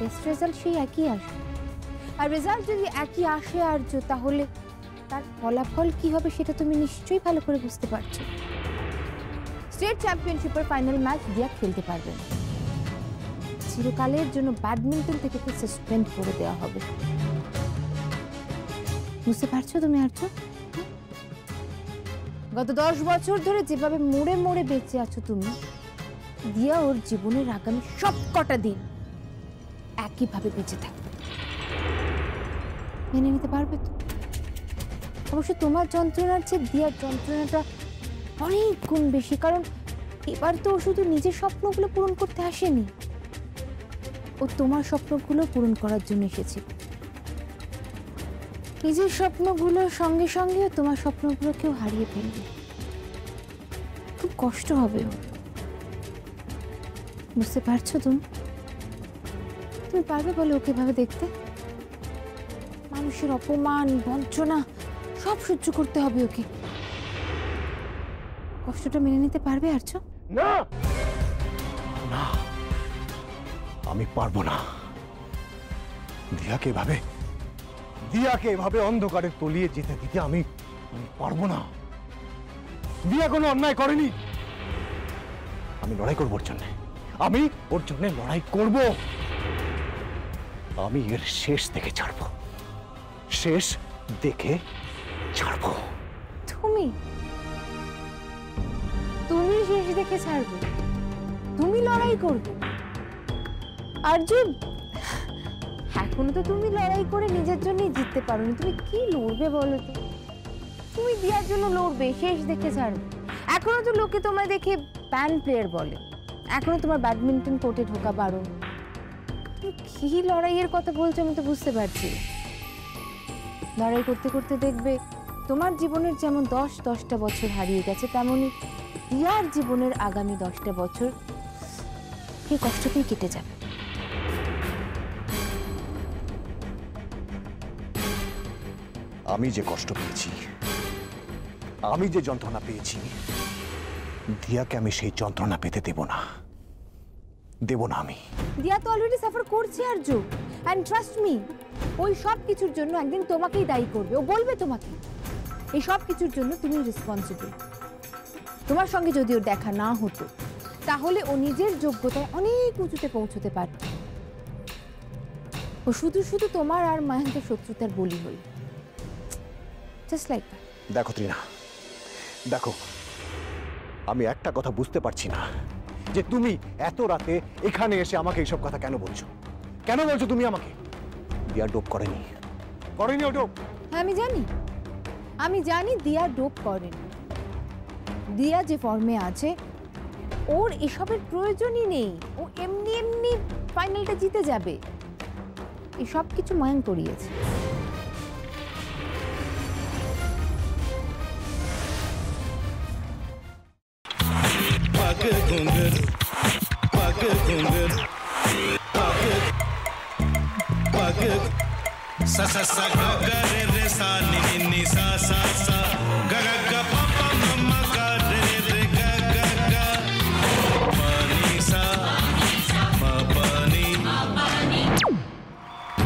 Test result সেই একই আসে। আর রেজাল্ট যদি একই আসে আর্য, তাহলে তার ফলাফল কি হবে সেটা তুমি নিশ্চয়ই ভালো করে বুঝতে পারছো। স্টেট চ্যাম্পিয়নশিপের ফাইনাল ম্যাচ দিয়া খেলতে পারবে না, চিরকালের জন্য ব্যাডমিন্টন থেকে সাসপেন্ড করে দেওয়া হবে। বুঝতে পারছো তুমি আর্য? গত 10 বছর ধরে যেভাবে মোড়ে মোড়ে বেঁচে আছো তুমি, দিয়া ওর জীবনের আগামী সব কটা দিন একইভাবে বেঁচে থাকবে। মেনে নিতে পারবে তো? অবশ্য তোমার যন্ত্রণার চেয়ে দিয়ার যন্ত্রণাটা অনেক গুণ বেশি, কারণ এবার তো ও শুধু নিজের স্বপ্নগুলো পূরণ করতে আসেনি, ও তোমার স্বপ্নগুলো পূরণ করার জন্য এসেছে। নিজের স্বপ্নগুলোর সঙ্গে সঙ্গে তোমার স্বপ্নগুলোকেও হারিয়ে ফেলবে। খুব কষ্ট হবে ওর। বুঝতে পারছো তুমি? তুমি পারবে বলে ওকে ভাবে দেখতে? মানুষের অপমান, বঞ্চনা সব সহ্য করতে হবে ওকে। কষ্টটা মেনে নিতে পারবে আর্য? না না, আমি পারবো না। দিয়াকে এভাবে অন্ধকারে তলিয়ে যেতে দিতে আমি পারবো না। দিয়া কোনো অন্যায় করেনি। আমি লড়াই করবো ওর জন্য, আমি ওর জন্য লড়াই করব। আমি এর শেষ দেখে ছাড়বো, শেষ দেখে ছাড়বো। তুমি তুমি শেষ দেখে ছাড়বে? তুমি লড়াই করবে? অর্জুন, এখনো তো তুমি লড়াই করে নিজের জন্যই জিততে পারোনি, তুমি কি লড়বে বলো তো? তুমি দিয়ার জন্য লড়বে, শেষ দেখে ছাড়বে। এখনো তো লোকে তোমায় দেখে ব্যান্ড প্লেয়ার বলে, এখনো তোমার ব্যাডমিন্টন কোর্টে ঢোকা বারণ। তুমি কি লড়াইয়ের কথা বলছো আমি তো বুঝতে পারছি। লড়াই করতে করতে দেখবে তোমার জীবনের যেমন 10-10টা বছর হারিয়ে গেছে, তেমনি দিয়ার জীবনের আগামী 10টা বছর এই কষ্টতেই কেটে যাবে। আমি যে কষ্ট পেয়েছি, আমি যে যন্ত্রণা পেয়েছি, দিয়াকে আমি সেই যন্ত্রণা পেতে দেব না, আমি। দিয়া তো অলরেডি সাফার করছে আর্য, এন্ড ট্রাস্ট মি, ওই সব কিছুর জন্য একদিন তোমাকেই দায়ী করবে। ও বলবে তোমাকে এই সব কিছুর জন্য তুমি রেসপন্সিবল। তোমার সঙ্গে যদি ওর দেখা না হতো, তাহলে ও নিজের যোগ্যতায় অনেক উঁচুতে পৌঁছতে পারত। ও শুধু শুধু তোমার আর মায়াঙ্কের শত্রুতার বলি হল। Just like that. দেখো ত্রিনা, দেখো, আমি একটা কথা বুঝতে পারছি না যে তুমি এত রাতে এখানে এসে আমাকে এইসব কথা কেন বলছো? কেন বলছো তুমি আমাকে? দিয়া ডোপ করেনি ও ডোপ। হ্যাঁ, আমি জানি দিয়া ডোপ করেনি। দিয়া যে ফর্মে আছে, ওর এসবের প্রয়োজনই নেই। ও এমনি এমনি ফাইনালটা জিতে যাবে। এসব কিছু মায়াঙ্ক করিয়েছে। sa sa sa ga ga re re sa ni ni ni sa sa sa ga ga ga pa pa ma ma ga re re ga ga ga pa ni sa ma pa ni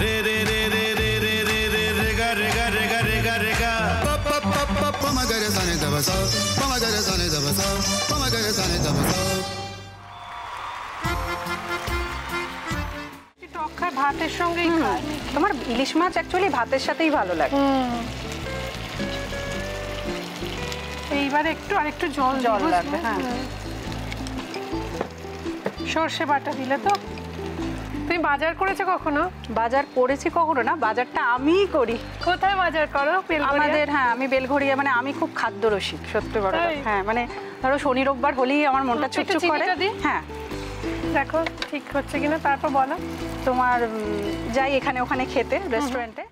re re re re re re re re re ga re ga re ga re ga re ga pa pa pa pa pa ma ga re sa ni da ba sa pa ma ga re sa ni da ba sa pa ma ga re sa ni da ba sa ভাতের সঙ্গেই খায়। তোমার ইলিশ মাছ actually ভাতের সাথেই ভালো লাগে। এইবারে আরেকটু জল লাগবে। হ্যাঁ, সর্ষে বাটা দিলে তো। তুমি বাজার করেছো কখনো? বাজার করেছি কখনো না, বাজারটা আমিই করি। কোথায় বাজার করো? আমাদের, হ্যাঁ, আমি বেলঘড়িয়া, মানে আমি খুব খাদ্যরসিক, সত্যি বড়। হ্যাঁ, মানে ধরো শনি রোববার হলেই আমার মনটা চুপচুপ করে। হ্যাঁ, দেখো ঠিক হচ্ছে কিনা, তারপর বলো। তোমার যাই এখানে ওখানে খেতে রেস্টুরেন্টে,